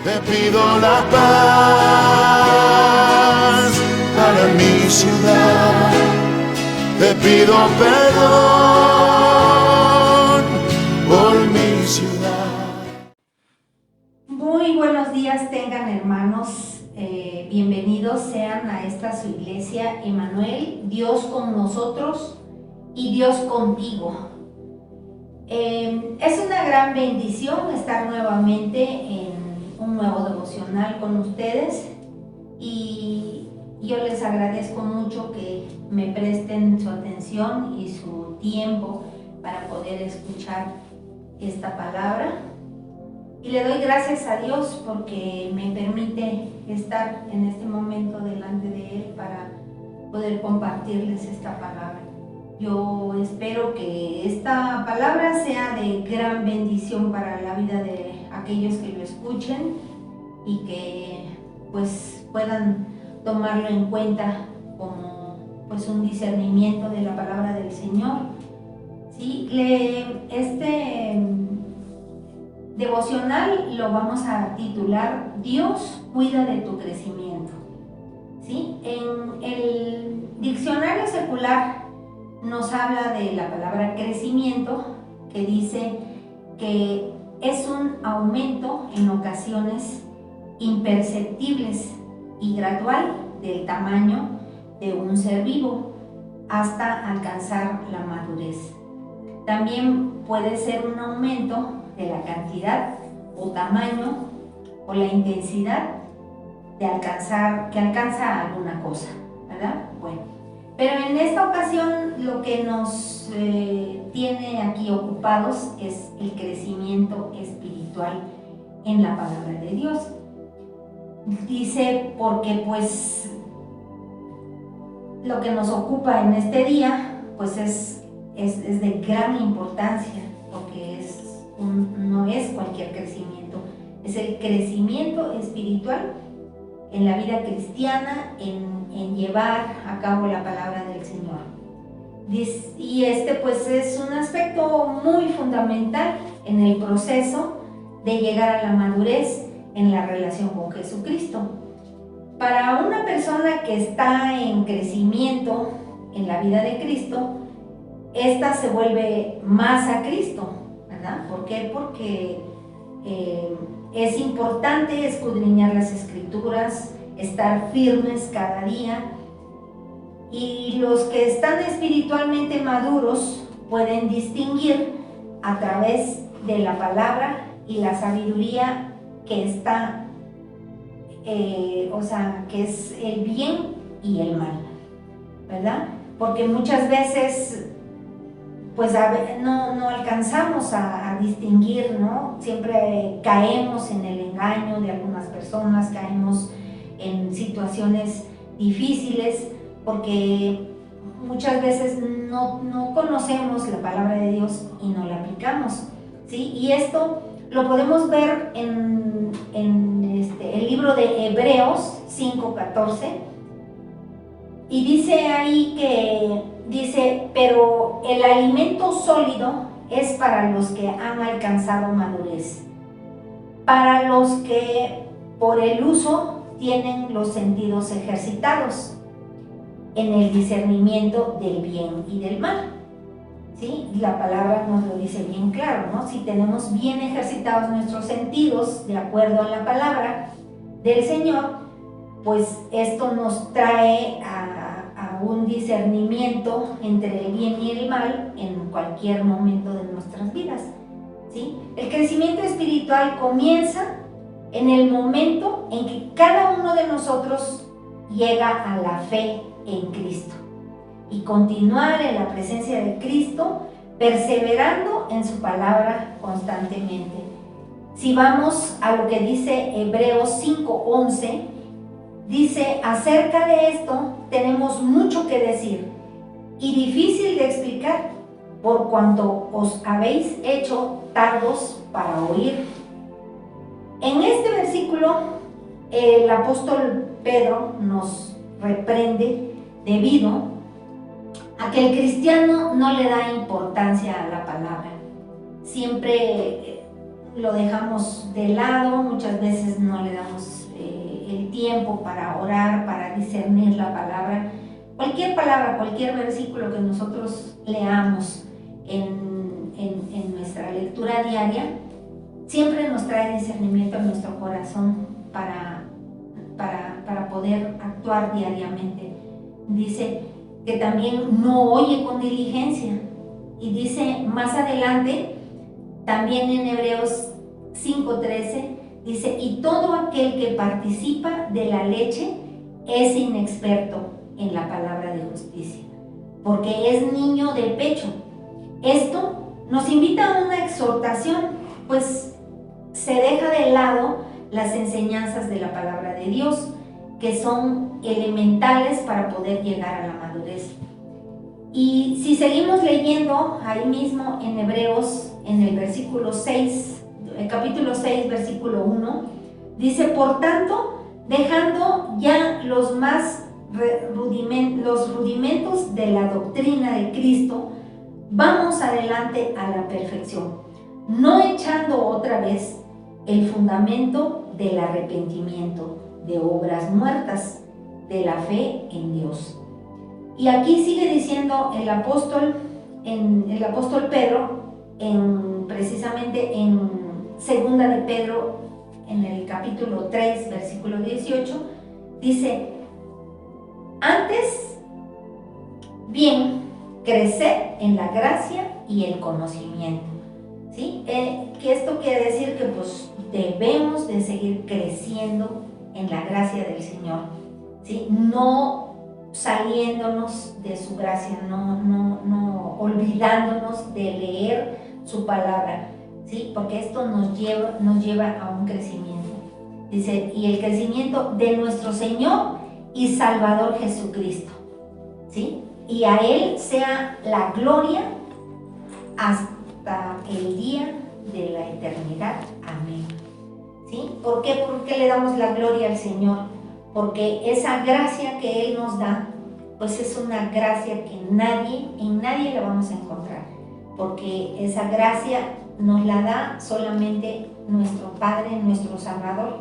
Te pido la paz para mi ciudad. Te pido perdón por mi ciudad. Muy buenos días tengan, hermanos. Bienvenidos sean a esta su iglesia Emmanuel, Dios con nosotros y Dios contigo. Es una gran bendición estar nuevamente en un nuevo devocional con ustedes y yo les agradezco mucho que me presten su atención y su tiempo para poder escuchar esta palabra. Y le doy gracias a Dios porque me permite estar en este momento delante de Él para poder compartirles esta palabra. Yo espero que esta palabra sea de gran bendición para la vida de aquellos que lo escuchen y que pues puedan tomarlo en cuenta como pues un discernimiento de la palabra del Señor. ¿Sí? Este devocional lo vamos a titular Dios cuida de tu crecimiento. ¿Sí? En el diccionario secular nos habla de la palabra crecimiento, que dice que es un aumento en ocasiones imperceptibles y gradual del tamaño de un ser vivo hasta alcanzar la madurez. También puede ser un aumento de la cantidad o tamaño o la intensidad que alcanza alguna cosa, ¿verdad? Bueno, pero en esta ocasión lo que nos tiene aquí ocupados es el crecimiento espiritual en la palabra de Dios. Dice porque pues lo que nos ocupa en este día pues es de gran importancia, porque no es cualquier crecimiento, es el crecimiento espiritual en la vida cristiana, en llevar a cabo la palabra del Señor. Y pues es un aspecto muy fundamental en el proceso de llegar a la madurez en la relación con Jesucristo. Para una persona que está en crecimiento en la vida de Cristo, esta se vuelve más a Cristo, ¿verdad? ¿Por qué? Porque es importante escudriñar las Escrituras, estar firmes cada día, y los que están espiritualmente maduros pueden distinguir a través de la palabra y la sabiduría que está, que es el bien y el mal, ¿verdad? Porque muchas veces pues no alcanzamos a distinguir, ¿no? Siempre caemos en el engaño de algunas personas, caemos en situaciones difíciles porque muchas veces no conocemos la palabra de Dios y no la aplicamos, ¿sí? Y esto lo podemos ver en el libro de Hebreos 5:14, y dice ahí pero el alimento sólido es para los que han alcanzado madurez, para los que por el uso tienen los sentidos ejercitados en el discernimiento del bien y del mal. ¿Sí? La palabra nos lo dice bien claro, ¿no? Si tenemos bien ejercitados nuestros sentidos de acuerdo a la palabra del Señor, pues esto nos trae a un discernimiento entre el bien y el mal en cualquier momento de nuestras vidas, ¿sí? El crecimiento espiritual comienza en el momento en que cada uno de nosotros llega a la fe en Cristo y continuar en la presencia de Cristo, perseverando en su palabra constantemente. Si vamos a lo que dice Hebreos 5:11, dice: acerca de esto tenemos mucho que decir y difícil de explicar, por cuanto os habéis hecho tardos para oír. En este versículo, el apóstol Pedro nos reprende debido a que el cristiano no le da importancia a la palabra. Siempre lo dejamos de lado, muchas veces no le damos el tiempo para orar, para discernir la palabra. Cualquier versículo que nosotros leamos en nuestra lectura diaria, siempre nos trae discernimiento a nuestro corazón para poder actuar diariamente. Dice que también no oye con diligencia. Y dice más adelante, también en Hebreos 5:13, dice, y todo aquel que participa de la leche es inexperto en la palabra de justicia, porque es niño de pecho. Esto nos invita a una exhortación, pues se deja de lado las enseñanzas de la palabra de Dios, que son elementales para poder llegar a la madurez. Y si seguimos leyendo ahí mismo en Hebreos, en el versículo 6, el capítulo 6, versículo 1, dice, por tanto, dejando ya los rudimentos de la doctrina de Cristo, vamos adelante a la perfección, no echando otra vez el fundamento del arrepentimiento, de obras muertas, de la fe en Dios. Y aquí sigue diciendo el apóstol Pedro, precisamente en segunda de Pedro, en el capítulo 3, versículo 18, dice, antes bien, crecer en la gracia y el conocimiento. ¿Sí? Que esto quiere decir que pues debemos de seguir creciendo en la gracia del Señor, ¿sí? No saliéndonos de su gracia, no olvidándonos de leer su palabra, ¿sí? Porque esto nos lleva a un crecimiento. Dice, y el crecimiento de nuestro Señor y Salvador Jesucristo, ¿sí? Y a Él sea la gloria hasta el día de la eternidad. Amén. ¿Sí? ¿Por qué? ¿Por qué le damos la gloria al Señor? Porque esa gracia que Él nos da, pues es una gracia que en nadie la vamos a encontrar. Porque esa gracia nos la da solamente nuestro Padre, nuestro Salvador.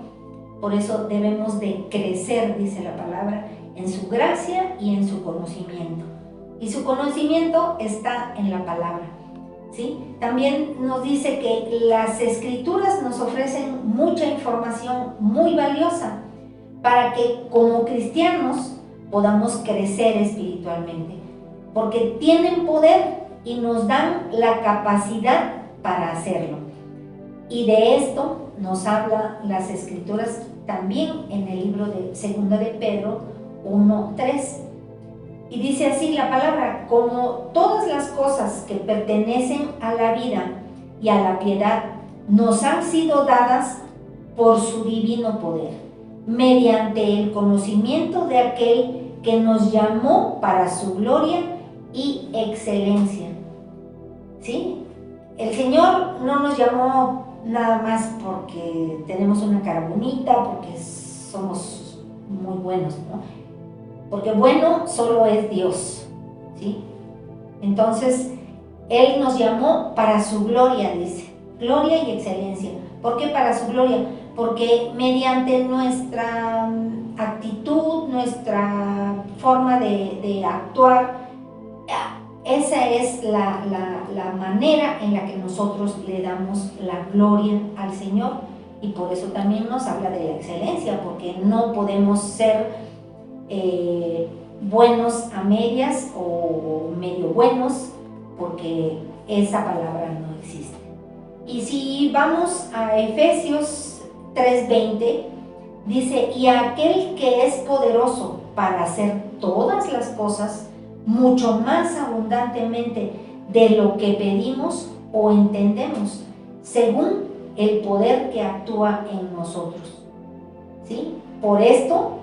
Por eso debemos de crecer, dice la palabra, en su gracia y en su conocimiento. Y su conocimiento está en la palabra, ¿sí? También nos dice que las Escrituras nos ofrecen mucha información muy valiosa para que como cristianos podamos crecer espiritualmente, porque tienen poder y nos dan la capacidad para hacerlo. Y de esto nos habla las Escrituras también en el libro de Segunda de Pedro 1:3. Y dice así la palabra, como todas las cosas que pertenecen a la vida y a la piedad nos han sido dadas por su divino poder, mediante el conocimiento de aquel que nos llamó para su gloria y excelencia. ¿Sí? El Señor no nos llamó nada más porque tenemos una cara bonita, porque somos muy buenos, ¿no? Porque bueno solo es Dios, ¿sí? Entonces, Él nos llamó para su gloria, dice, gloria y excelencia. ¿Por qué para su gloria? Porque mediante nuestra actitud, nuestra forma de actuar, esa es la manera en la que nosotros le damos la gloria al Señor. Y por eso también nos habla de la excelencia, porque no podemos ser buenos a medias o medio buenos, porque esa palabra no existe. Y si vamos a Efesios 3:20, dice, y aquel que es poderoso para hacer todas las cosas mucho más abundantemente de lo que pedimos o entendemos, según el poder que actúa en nosotros. ¿Sí? Por esto,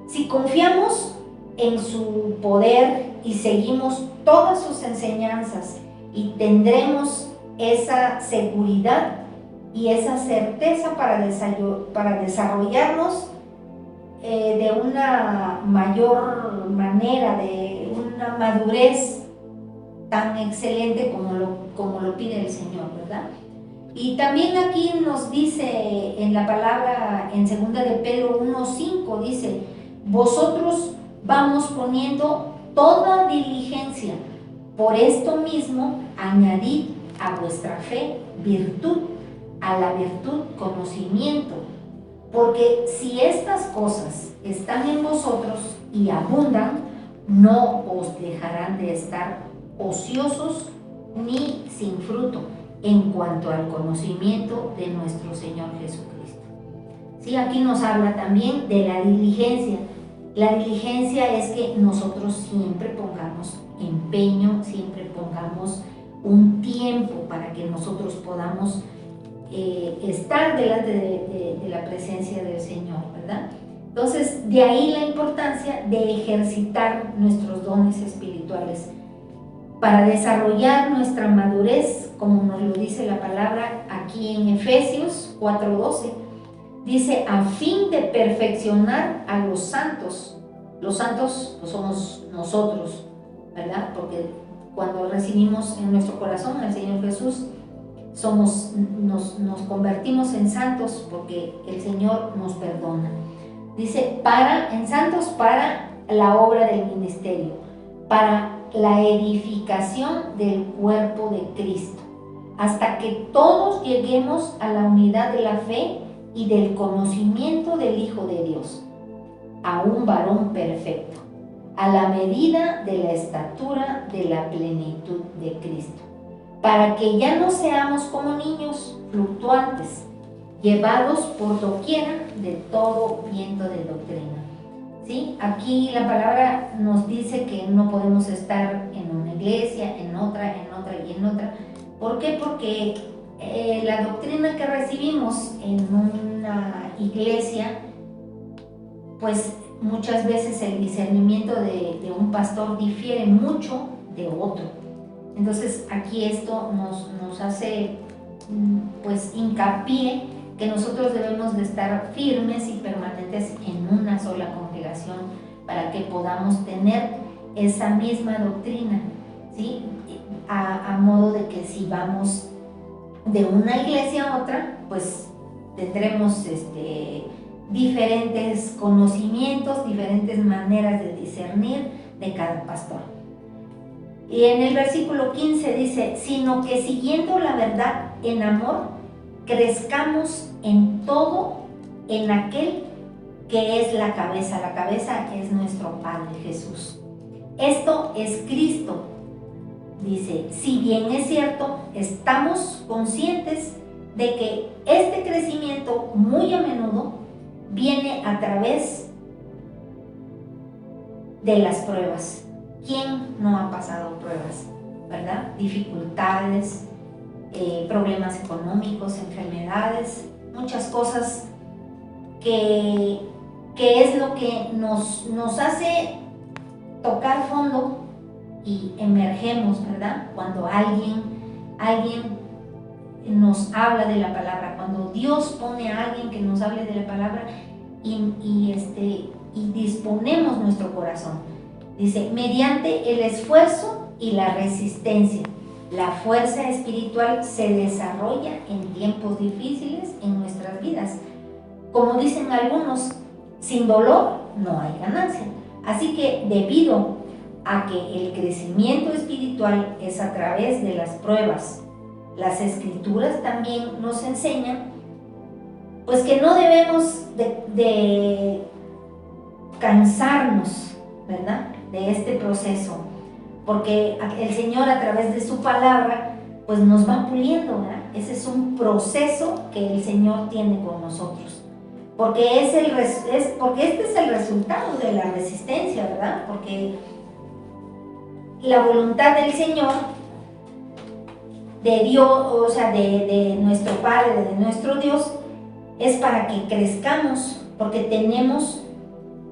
si confiamos en su poder y seguimos todas sus enseñanzas, y tendremos esa seguridad y esa certeza para desarrollarnos de una mayor manera, de una madurez tan excelente como lo pide el Señor, ¿verdad? Y también aquí nos dice en la palabra, en 2 de Pedro 1:5, dice, vosotros vamos poniendo toda diligencia, por esto mismo añadid a vuestra fe virtud, a la virtud conocimiento, porque si estas cosas están en vosotros y abundan, no os dejarán de estar ociosos ni sin fruto en cuanto al conocimiento de nuestro Señor Jesucristo. Sí, aquí nos habla también de la diligencia. La diligencia es que nosotros siempre pongamos empeño, siempre pongamos un tiempo para que nosotros podamos estar delante de la presencia del Señor, ¿verdad? Entonces, de ahí la importancia de ejercitar nuestros dones espirituales para desarrollar nuestra madurez, como nos lo dice la palabra aquí en Efesios 4:12. Dice, a fin de perfeccionar a los santos. Los santos pues, somos nosotros, ¿verdad? Porque cuando recibimos en nuestro corazón al Señor Jesús, nos convertimos en santos porque el Señor nos perdona. Dice, en santos para la obra del ministerio, para la edificación del cuerpo de Cristo, hasta que todos lleguemos a la unidad de la fe y del conocimiento del Hijo de Dios, a un varón perfecto, a la medida de la estatura de la plenitud de Cristo, para que ya no seamos como niños fluctuantes, llevados por doquiera de todo viento de doctrina. ¿Sí? Aquí la palabra nos dice que no podemos estar en una iglesia, en otra y en otra. ¿Por qué? Porque la doctrina que recibimos en una iglesia, pues muchas veces el discernimiento de un pastor difiere mucho de otro. Entonces aquí esto nos hace pues hincapié que nosotros debemos de estar firmes y permanentes en una sola congregación para que podamos tener esa misma doctrina, ¿sí? A modo de que si vamos de una iglesia a otra, pues tendremos diferentes conocimientos, diferentes maneras de discernir de cada pastor. Y en el versículo 15 dice, sino que siguiendo la verdad en amor, crezcamos en todo en aquel que es la cabeza. La cabeza es nuestro Padre Jesús. Esto es Cristo. Dice, si bien es cierto, estamos conscientes de que este crecimiento muy a menudo viene a través de las pruebas. ¿Quién no ha pasado pruebas, verdad? Dificultades, problemas económicos, enfermedades, muchas cosas que es lo que nos hace tocar fondo y emergemos, ¿verdad? Cuando alguien nos habla de la palabra, cuando Dios pone a alguien que nos hable de la palabra y disponemos nuestro corazón. Dice, mediante el esfuerzo y la resistencia, la fuerza espiritual se desarrolla en tiempos difíciles en nuestras vidas. Como dicen algunos, sin dolor no hay ganancia. Así que debido a que el crecimiento espiritual es a través de las pruebas, las escrituras también nos enseñan pues que no debemos de cansarnos, ¿verdad?, de este proceso, porque el Señor a través de su palabra pues nos va puliendo, ¿verdad? Ese es un proceso que el Señor tiene con nosotros, porque este es el resultado de la resistencia, ¿verdad? Porque la voluntad del Señor, de Dios, o sea, de nuestro Padre, de nuestro Dios, es para que crezcamos, porque tenemos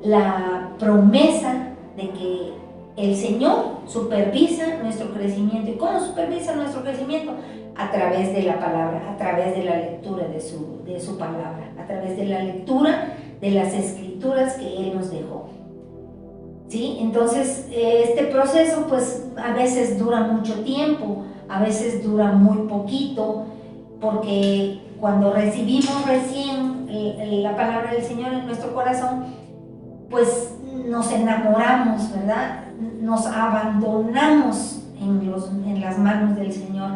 la promesa de que el Señor supervisa nuestro crecimiento. ¿Y cómo supervisa nuestro crecimiento? A través de la palabra, a través de la lectura de su palabra, a través de la lectura de las escrituras que Él nos dejó. ¿Sí? Entonces, este proceso pues a veces dura mucho tiempo, a veces dura muy poquito, porque cuando recibimos recién la palabra del Señor en nuestro corazón, pues nos enamoramos, ¿verdad? Nos abandonamos en las manos del Señor.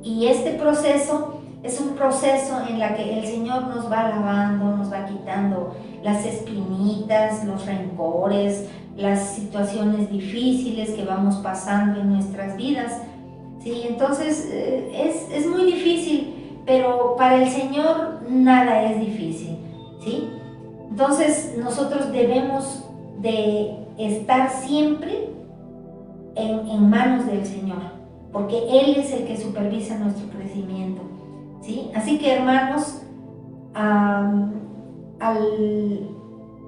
Y este proceso es un proceso en la que el Señor nos va lavando, nos va quitando las espinitas, los rencores, las situaciones difíciles que vamos pasando en nuestras vidas. Sí, entonces es muy difícil, pero para el Señor nada es difícil, ¿sí? Entonces nosotros debemos de estar siempre en manos del Señor, porque Él es el que supervisa nuestro crecimiento, ¿sí? Así que, hermanos, al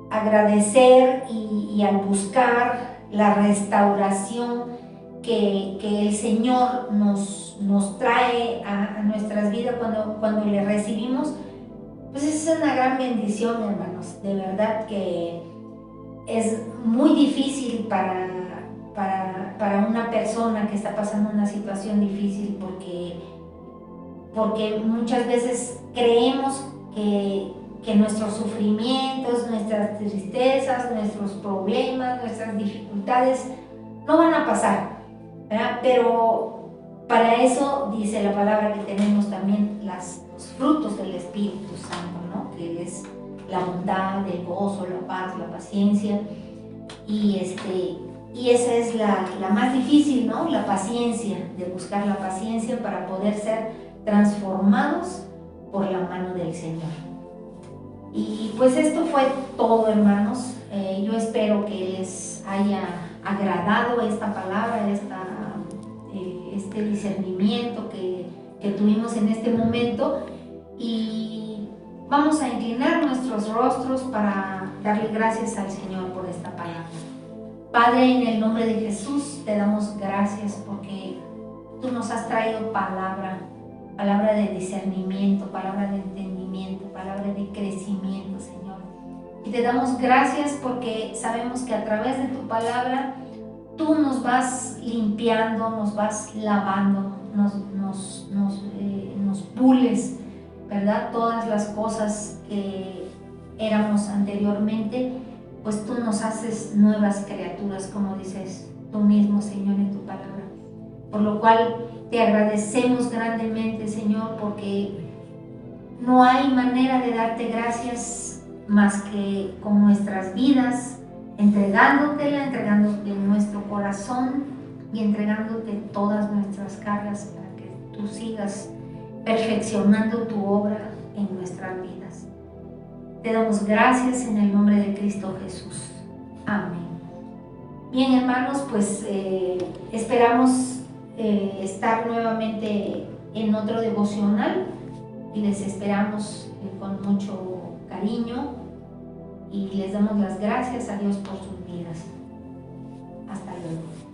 agradecer y al buscar la restauración que el Señor nos trae a nuestras vidas cuando le recibimos, pues es una gran bendición, hermanos. De verdad que es muy difícil para una persona que está pasando una situación difícil, porque muchas veces creemos que nuestros sufrimientos, nuestras tristezas, nuestros problemas, nuestras dificultades no van a pasar, ¿verdad? Pero para eso dice la palabra que tenemos también los frutos del Espíritu Santo, ¿no? Que es la bondad, el gozo, la paz, la paciencia, y esa es la más difícil, ¿no? La paciencia, de buscar la paciencia para poder ser transformados por la mano del Señor. Y pues esto fue todo, hermanos. Yo espero que les haya agradado esta palabra, este discernimiento que tuvimos en este momento, y vamos a inclinar nuestros rostros para darle gracias al Señor por esta palabra. Padre, en el nombre de Jesús te damos gracias porque tú nos has traído palabra de discernimiento, palabra de entendimiento, palabra de crecimiento, Señor. Y te damos gracias porque sabemos que a través de tu palabra tú nos vas limpiando, nos vas lavando, nos pules, ¿verdad? Todas las cosas que éramos anteriormente, pues tú nos haces nuevas criaturas, como dices tú mismo, Señor, en tu palabra. Por lo cual te agradecemos grandemente, Señor, porque no hay manera de darte gracias más que con nuestras vidas, entregándote nuestro corazón y entregándote todas nuestras cargas para que tú sigas perfeccionando tu obra en nuestras vidas. Te damos gracias en el nombre de Cristo Jesús. Amén. Bien, hermanos, pues esperamos estar nuevamente en otro devocional y les esperamos con mucho cariño y les damos las gracias a Dios por sus vidas. Hasta luego.